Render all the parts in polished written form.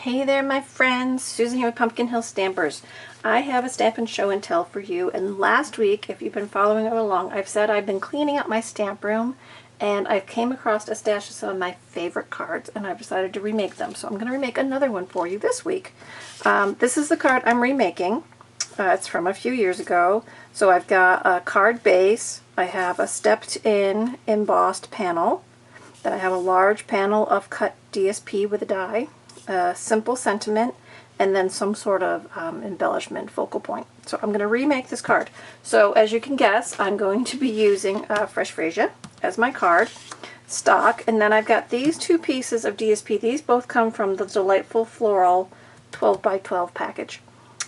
Hey there my friends, Susan here with Pumpkin Hill Stampers. I have a Stampin' Show and Tell for you, and last week, if you've been following along, I've said I've been cleaning up my stamp room and I came across a stash of some of my favorite cards and I've decided to remake them. So I'm going to remake another one for you this week. This is the card I'm remaking. It's from a few years ago. So I've got a card base, I have a stepped in embossed panel, then I have a large panel of cut DSP with a die, a simple sentiment, and then some sort of embellishment focal point. So I'm going to remake this card. So as you can guess, I'm going to be using Fresh Freesia as my card stock, and then I've got these two pieces of DSP. These both come from the delightful Floral 12x12 package.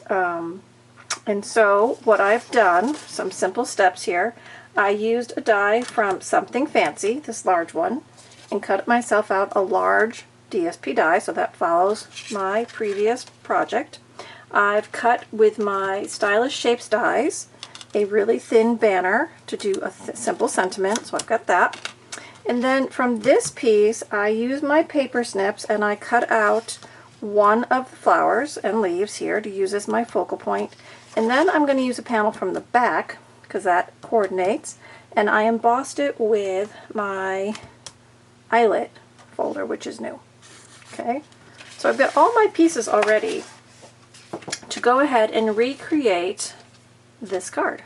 And so what I've done, some simple steps here, I used a die from Something Fancy, this large one, and cut myself out a large DSP die, so that follows my previous project. I've cut with my Stylish Shapes dies a really thin banner to do a simple sentiment, so I've got that. And then from this piece I use my paper snips and I cut out one of the flowers and leaves here to use as my focal point. And then I'm going to use a panel from the back because that coordinates, and I embossed it with my eyelet folder, which is new. Okay, so I've got all my pieces already to go ahead and recreate this card.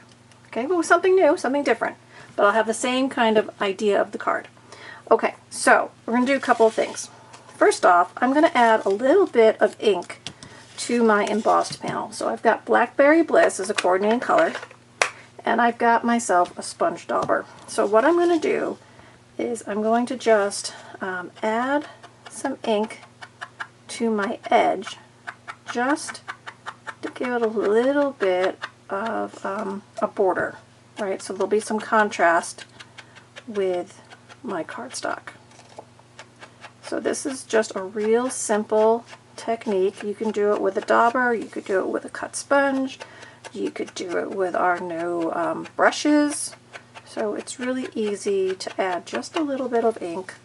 Okay, but with something new, something different, but I'll have the same kind of idea of the card. Okay, so we're going to do a couple of things. First off, I'm going to add a little bit of ink to my embossed panel. So I've got Blackberry Bliss as a coordinating color, and I've got myself a sponge dauber. So what I'm going to do is I'm going to just add some ink to my edge just to give it a little bit of a border, right? So there'll be some contrast with my cardstock. So this is just a real simple technique. You can do it with a dauber, you could do it with a cut sponge, you could do it with our new brushes. So it's really easy to add just a little bit of ink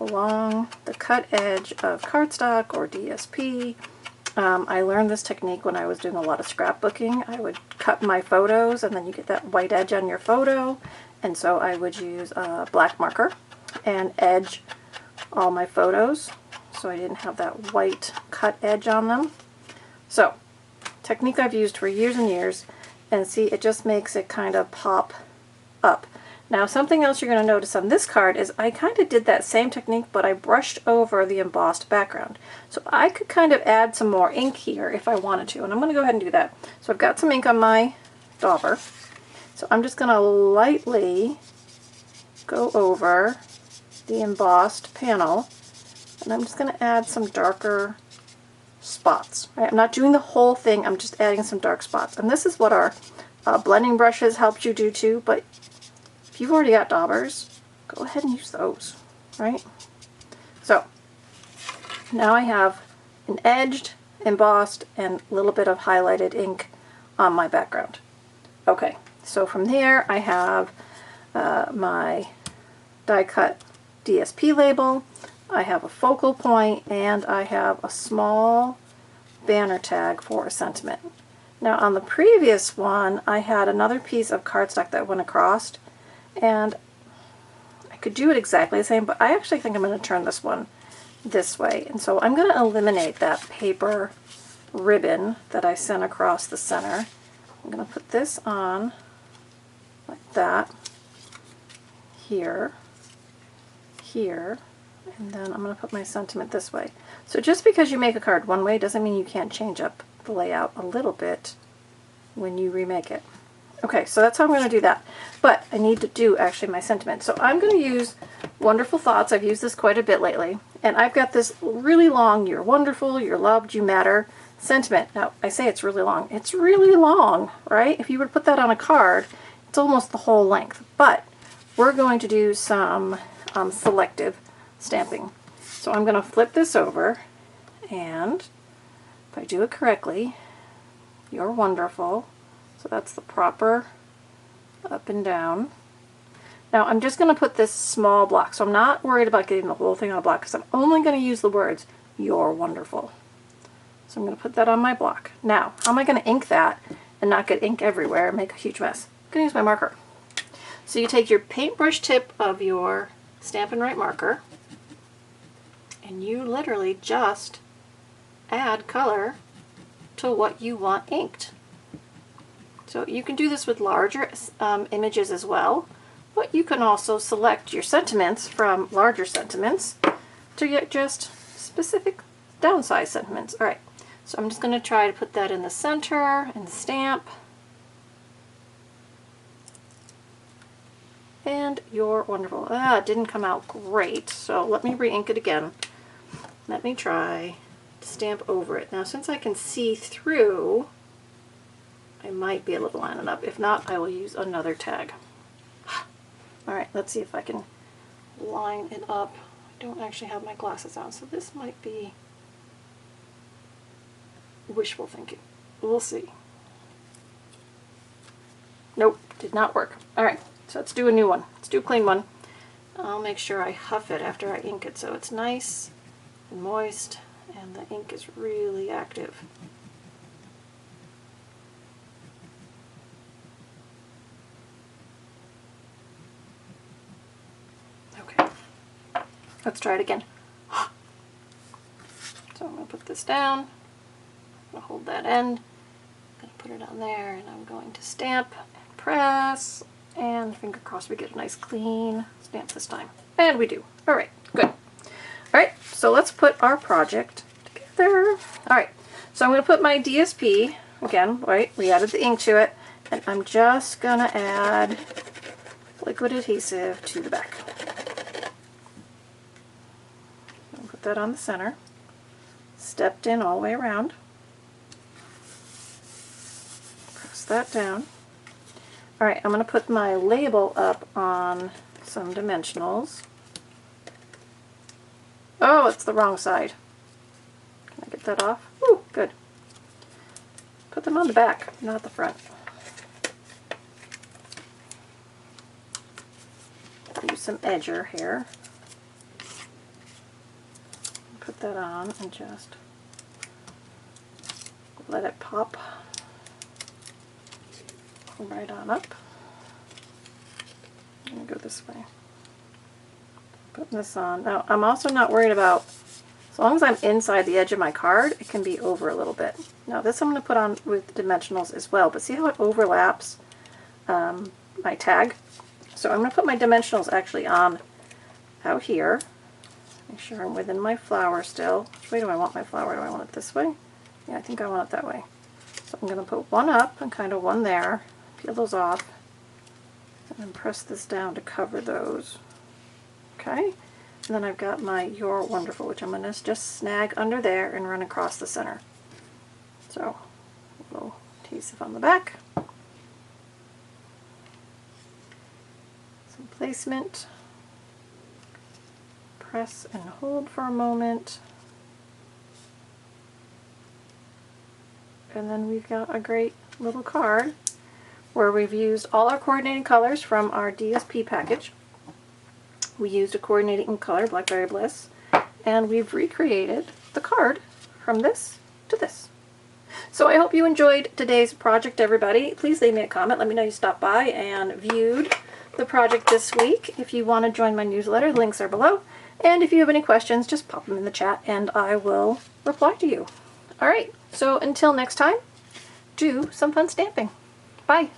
along the cut edge of cardstock or DSP. I learned this technique when I was doing a lot of scrapbooking. I would cut my photos and then you get that white edge on your photo, and so I would use a black marker and edge all my photos so I didn't have that white cut edge on them. So, technique I've used for years and years, and see, it just makes it kind of pop up. Now something else you're going to notice on this card is I kind of did that same technique, but I brushed over the embossed background. So I could kind of add some more ink here if I wanted to, and I'm going to go ahead and do that. So I've got some ink on my dauber, so I'm just going to lightly go over the embossed panel, and I'm just going to add some darker spots. Right? I'm not doing the whole thing, I'm just adding some dark spots. And this is what our blending brushes help you do too, but if you've already got daubers, go ahead and use those, right? So now I have an edged, embossed, and a little bit of highlighted ink on my background. Okay, so from there I have my die cut DSP label, I have a focal point, and I have a small banner tag for a sentiment. Now on the previous one I had another piece of cardstock that went across, and I could do it exactly the same, but I actually think I'm going to turn this one this way, and so I'm going to eliminate that paper ribbon that I sent across the center. I'm going to put this on like that, here, here, and then I'm going to put my sentiment this way. So just because you make a card one way doesn't mean you can't change up the layout a little bit when you remake it. Okay, so that's how I'm going to do that. But I need to do actually my sentiment. So I'm going to use Wonderful Thoughts. I've used this quite a bit lately. And I've got this really long, you're wonderful, you're loved, you matter sentiment. Now, I say it's really long. It's really long, right? If you were to put that on a card, it's almost the whole length. But we're going to do some selective stamping. So I'm going to flip this over, and if I do it correctly, you're wonderful. So that's the proper up and down. Now I'm just going to put this small block, so I'm not worried about getting the whole thing on a block because I'm only going to use the words "you're wonderful." So I'm going to put that on my block. Now, how am I going to ink that and not get ink everywhere and make a huge mess? I'm going to use my marker. So you take your paintbrush tip of your Stampin' Right marker and you literally just add color to what you want inked. So you can do this with larger images as well, but you can also select your sentiments from larger sentiments to get just specific downsize sentiments. All right, so I'm just going to try to put that in the center and stamp. And you're wonderful. It didn't come out great, so let me re-ink it again. Let me try to stamp over it. Now, since I can see through, I might be able to line it up. If not, I will use another tag. All right, let's see if I can line it up. I don't actually have my glasses on, so this might be wishful thinking. We'll see. Nope, did not work. All right, so let's do a new one. Let's do a clean one. I'll make sure I huff it after I ink it so it's nice and moist and the ink is really active. Okay, let's try it again. So I'm going to put this down, I'm going to hold that end, I'm going to put it on there, and I'm going to stamp and press, and finger crossed we get a nice clean stamp this time. And we do. Alright, good. Alright, so let's put our project together. Alright, so I'm going to put my DSP, again, right, we added the ink to it, and I'm just going to add liquid adhesive to the back. Put that on the center. Stepped in all the way around. Press that down. Alright, I'm going to put my label up on some dimensionals. Oh, it's the wrong side. Can I get that off? Ooh, good. Put them on the back, not the front. Use some edger here. Put that on and just let it pop right on up. I'm going to go this way. Putting this on. Now, I'm also not worried about, as long as I'm inside the edge of my card, it can be over a little bit. Now this I'm going to put on with dimensionals as well, but see how it overlaps my tag? So I'm going to put my dimensionals actually on out here. Make sure I'm within my flower still. Which way do I want my flower? Do I want it this way? Yeah, I think I want it that way. So I'm going to put one up and kind of one there. Peel those off. And then press this down to cover those. Okay? And then I've got my You're Wonderful, which I'm going to just snag under there and run across the center. So, a little adhesive on the back. Some placement. Press and hold for a moment, and then we've got a great little card where we've used all our coordinating colors from our DSP package. We used a coordinating color, Blackberry Bliss, and we've recreated the card from this to this. So I hope you enjoyed today's project, everybody. Please leave me a comment. Let me know you stopped by and viewed the project this week. If you want to join my newsletter, the links are below. And if you have any questions, just pop them in the chat and I will reply to you. Alright, so until next time, do some fun stamping. Bye!